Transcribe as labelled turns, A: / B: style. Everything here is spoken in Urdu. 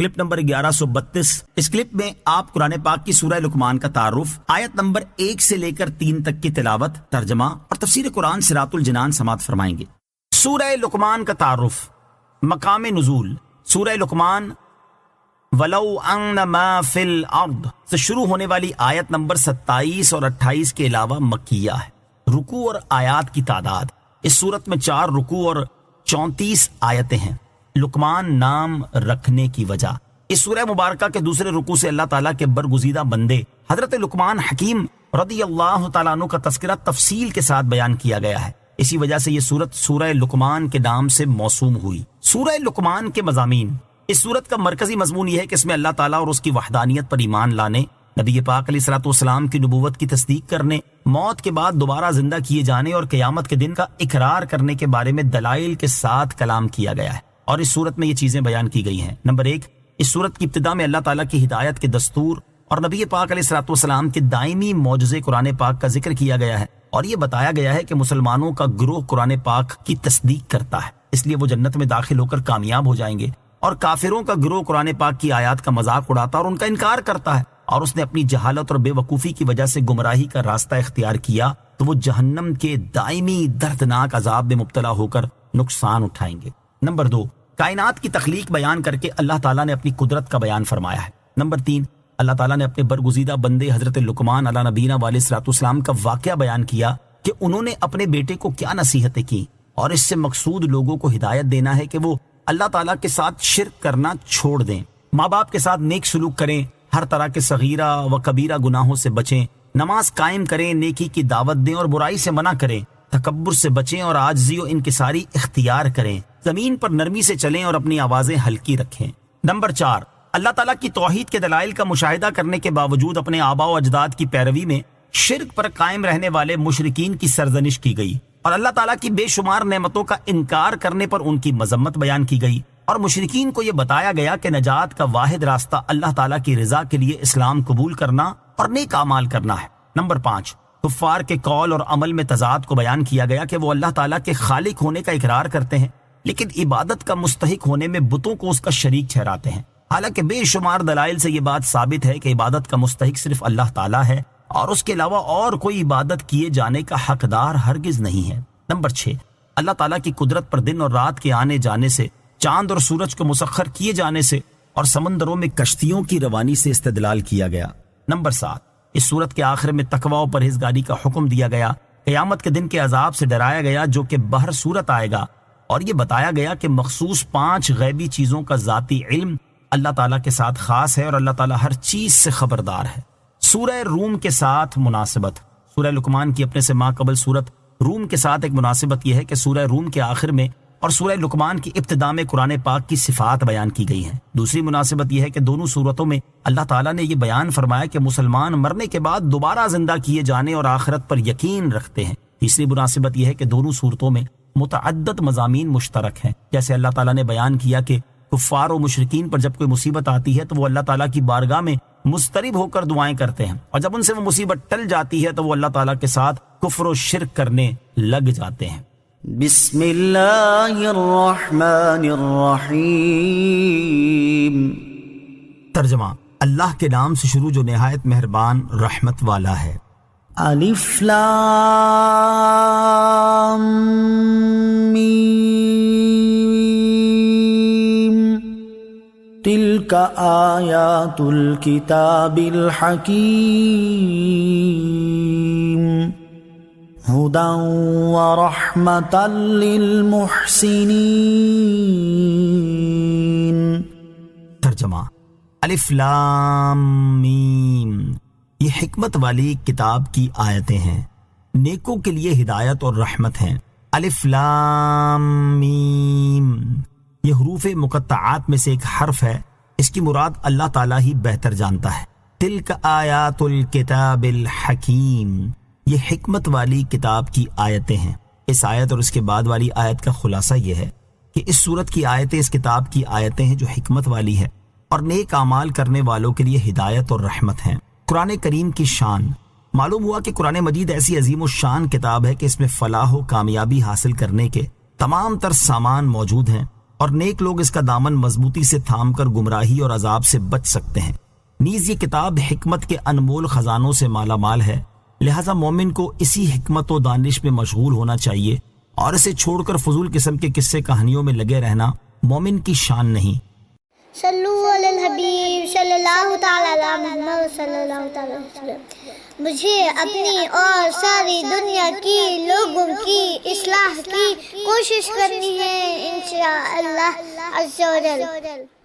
A: Clip number 1132۔ اس کلپ میں آپ قرآن پاک کی سورہ لقمان کا تعارف، آیت نمبر 1 سے لے کر 3 تک کی تلاوت، ترجمہ اور تفسیر قرآن صراط الجنان سماعت فرمائیں گے۔ سورہ لقمان کا تعارف، مقام نزول، سورہ لقمان وَلَوْ أَنَّ مَا فِي الْأَرْضِ سے شروع ہونے والی آیت نمبر 27 اور 28 کے علاوہ مکیہ ہے۔ رکوع اور آیات کی تعداد، اس صورت میں 4 رکوع اور 34 آیتیں ہیں۔ لقمان نام رکھنے کی وجہ، اس سورہ مبارکہ کے دوسرے رکوع سے اللہ تعالیٰ کے برگزیدہ بندے حضرت لقمان حکیم رضی اللہ تعالیٰ عنہ کا تذکرہ تفصیل کے ساتھ بیان کیا گیا ہے، اسی وجہ سے یہ سورت سورہ لقمان کے نام سے موسوم ہوئی۔ سورہ لقمان کے مضامین، اس سورت کا مرکزی مضمون یہ ہے کہ اس میں اللہ تعالیٰ اور اس کی وحدانیت پر ایمان لانے، نبی پاک علیہ الصلوۃ والسلام کی نبوت کی تصدیق کرنے، موت کے بعد دوبارہ زندہ کیے جانے اور قیامت کے دن کا اقرار کرنے کے بارے میں دلائل کے ساتھ کلام کیا گیا ہے، اور اس صورت میں یہ چیزیں بیان کی گئی ہیں۔ نمبر 1، اس صورت کی ابتدا میں اللہ تعالیٰ کی ہدایت کے دستور اور نبی پاک علیہ الصلوۃ والسلام کے دائمی معجزے قرآن پاک کا ذکر کیا گیا ہے، اور یہ بتایا گیا ہے کہ مسلمانوں کا گروہ قرآن پاک کی تصدیق کرتا ہے، اس لیے وہ جنت میں داخل ہو کر کامیاب ہو جائیں گے، اور کافروں کا گروہ قرآن پاک کی آیات کا مذاق اڑاتا اور ان کا انکار کرتا ہے، اور اس نے اپنی جہالت اور بے وقوفی کی وجہ سے گمراہی کا راستہ اختیار کیا تو وہ جہنم کے دائمی دردناک عذاب میں مبتلا ہو کر نقصان اٹھائیں گے۔ نمبر 2، کائنات کی تخلیق بیان کر کے اللہ تعالیٰ نے اپنی قدرت کا بیان فرمایا ہے۔ نمبر 3، اللہ تعالیٰ نے اپنے برگزیدہ بندے حضرت لقمان علیہ نبینا علیہ الصلوۃ والسلام کا واقعہ بیان کیا کہ انہوں نے اپنے بیٹے کو کیا نصیحتیں کی، اور اس سے مقصود لوگوں کو ہدایت دینا ہے کہ وہ اللہ تعالیٰ کے ساتھ شرک کرنا چھوڑ دیں، ماں باپ کے ساتھ نیک سلوک کریں، ہر طرح کے صغیرہ و کبیرہ گناہوں سے بچیں، نماز قائم کریں، نیکی کی دعوت دیں اور برائی سے منع کریں، تکبر سے بچیں اور عاجزی و انکساری اختیار کریں، زمین پر نرمی سے چلیں اور اپنی آوازیں ہلکی رکھیں۔ نمبر 4، اللہ تعالیٰ کی توحید کے دلائل کا مشاہدہ کرنے کے باوجود اپنے آباء و اجداد کی پیروی میں شرک پر قائم رہنے والے مشرکین کی سرزنش کی گئی، اور اللہ تعالیٰ کی بے شمار نعمتوں کا انکار کرنے پر ان کی مذمت بیان کی گئی، اور مشرکین کو یہ بتایا گیا کہ نجات کا واحد راستہ اللہ تعالیٰ کی رضا کے لیے اسلام قبول کرنا اور نیک اعمال کرنا ہے۔ نمبر 5، کفار کے قول اور عمل میں تضاد کو بیان کیا گیا کہ وہ اللہ تعالیٰ کے خالق ہونے کا اقرار کرتے ہیں، لیکن عبادت کا مستحق ہونے میں بتوں کو اس کا شریک ٹھہراتے ہیں، حالانکہ بے شمار دلائل سے یہ بات ثابت ہے کہ عبادت کا مستحق صرف اللہ تعالیٰ ہے اور اس کے علاوہ اور کوئی عبادت کیے جانے کا حقدار ہرگز نہیں ہے۔ نمبر 6، اللہ تعالیٰ کی قدرت پر دن اور رات کے آنے جانے سے، چاند اور سورج کو مسخر کیے جانے سے اور سمندروں میں کشتیوں کی روانی سے استدلال کیا گیا۔ نمبر 7، اس صورت کے آخر میں تقوی و پرہیزگاری کا حکم دیا گیا، قیامت کے دن کے عذاب سے ڈرایا گیا جو کہ بہر صورت آئے گا، اور یہ بتایا گیا کہ مخصوص 5 غیبی چیزوں کا ذاتی علم اللہ تعالیٰ کے ساتھ خاص ہے، اور اللہ تعالیٰ ہر چیز سے خبردار ہے۔ سورہ روم کے ساتھ مناسبت، سورہ لقمان کی اپنے سے ماقبل سورت روم کے ساتھ ایک مناسبت یہ ہے کہ سورہ روم کے آخر میں اور سورہ لقمان کی ابتدا میں قرآن پاک کی صفات بیان کی گئی ہیں۔ دوسری مناسبت یہ ہے کہ دونوں صورتوں میں اللہ تعالیٰ نے یہ بیان فرمایا کہ مسلمان مرنے کے بعد دوبارہ زندہ کیے جانے اور آخرت پر یقین رکھتے ہیں۔ تیسری مناسبت یہ ہے کہ دونوں صورتوں میں متعدد مضامین مشترک ہیں، جیسے اللہ تعالیٰ نے بیان کیا کہ کفار و مشرکین پر جب کوئی مصیبت آتی ہے تو وہ اللہ تعالیٰ کی بارگاہ میں مضطرب ہو کر دعائیں کرتے ہیں، اور جب ان سے وہ مصیبت ٹل جاتی ہے تو وہ اللہ تعالیٰ کے ساتھ کفر و شرک کرنے لگ جاتے ہیں۔
B: بسم اللہ الرحمن الرحیم۔
A: ترجمہ، اللہ کے نام سے شروع جو نہایت مہربان رحمت والا ہے۔
B: الف لام میم، تلک آیات الکتاب الحکیم، ہدی ورحمۃ للمحسنین۔
A: ترجمہ، الف لام میم، یہ حکمت والی کتاب کی آیتیں ہیں، نیکوں کے لیے ہدایت اور رحمت ہیں۔ الف لام میم، یہ حروف مقطعات میں سے ایک حرف ہے، اس کی مراد اللہ تعالیٰ ہی بہتر جانتا ہے۔ تلک آیات الکتاب الحکیم، یہ حکمت والی کتاب کی آیتیں ہیں۔ اس آیت اور اس کے بعد والی آیت کا خلاصہ یہ ہے کہ اس سورت کی آیتیں اس کتاب کی آیتیں ہیں جو حکمت والی ہے اور نیک اعمال کرنے والوں کے لیے ہدایت اور رحمت ہیں۔ قرآن کریم کی شان، معلوم ہوا کہ قرآن مجید ایسی عظیم الشان کتاب ہے کہ اس میں فلاح و کامیابی حاصل کرنے کے تمام تر سامان موجود ہیں، اور نیک لوگ اس کا دامن مضبوطی سے تھام کر گمراہی اور عذاب سے بچ سکتے ہیں۔ نیز یہ کتاب حکمت کے انمول خزانوں سے مالا مال ہے، لہٰذا مومن کو اسی حکمت و دانش میں مشغول ہونا چاہیے اور اسے چھوڑ کر فضول قسم کے قصے کہانیوں میں لگے رہنا مومن کی شان نہیں۔
C: صلو علی الحبیب صلی اللہ تعالی علی محمد صلی اللہ تعالی علیہ وسلم۔ مجھے اپنی اور ساری دنیا کی لوگوں کی اصلاح کی کوشش کرنی ہے انشاءاللہ عز و جل۔